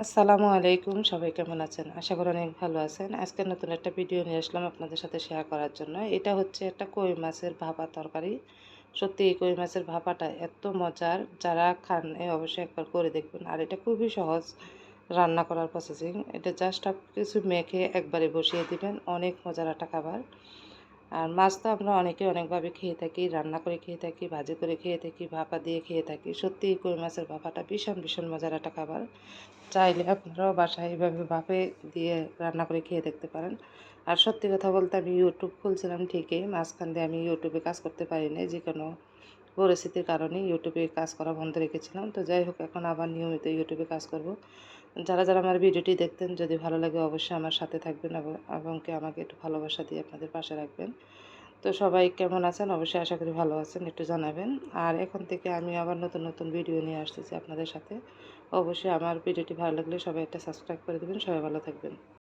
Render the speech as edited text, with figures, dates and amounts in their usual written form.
আসসালামু আলাইকুম, সবাই কেমন আছেন? আশা করি অনেক ভালো আছেন। আজকে নতুন একটা ভিডিও নিয়ে আসলাম আপনাদের সাথে শেয়ার করার জন্য। এটা হচ্ছে একটা কই মাছের ভাপা তরকারি। সত্যি এই কই মাছের ভাপাটা এত মজার, যারা খান অবশ্যই একবার করে দেখবেন। আর এটা খুবই সহজ রান্না করার প্রসেসিং। এটা জাস্ট সব কিছু মেখে একবারে বসিয়ে দিবেন। অনেক মজার একটা খাবার। আর মাছ তো আমরা অনেকে অনেকভাবে খেয়ে থাকি, রান্না করে খেয়ে থাকি, ভাজি করে খেয়ে থাকি, ভাপা দিয়ে খেয়ে থাকি। সত্যি এই কই মাছের ভাপাটা ভীষণ ভীষণ মজার একটা খাবার। চাইলে আপনারাও বাসায় এভাবে ভাপে দিয়ে রান্না করে খেয়ে দেখতে পারেন। আর সত্যি কথা বলতে আমি ইউটিউব খুলছিলাম ঠিকই, মাঝখান দিয়ে আমি ইউটিউবে কাজ করতে পারিনি, যে কোনো পরিস্থিতির কারণে ইউটিউবে কাজ করা বন্ধ রেখেছিলাম। তো যাই হোক, এখন আবার নিয়মিত ইউটিউবে কাজ করব। যারা যারা আমার ভিডিওটি দেখতেন, যদি ভালো লাগে অবশ্যই আমার সাথে থাকবেন এবং কি আমাকে একটু ভালোবাসা দিয়ে আপনাদের পাশে রাখবেন। তো সবাই কেমন আছেন? অবশ্যই আশা করি ভালো আছেন, একটু জানাবেন। আর এখন থেকে আমি আবার নতুন নতুন ভিডিও নিয়ে আসতেছি আপনাদের সাথে। অবশ্যই আমার ভিডিওটি ভালো লাগলে সবাই একটা সাবস্ক্রাইব করে দেবেন। সবাই ভালো থাকবেন।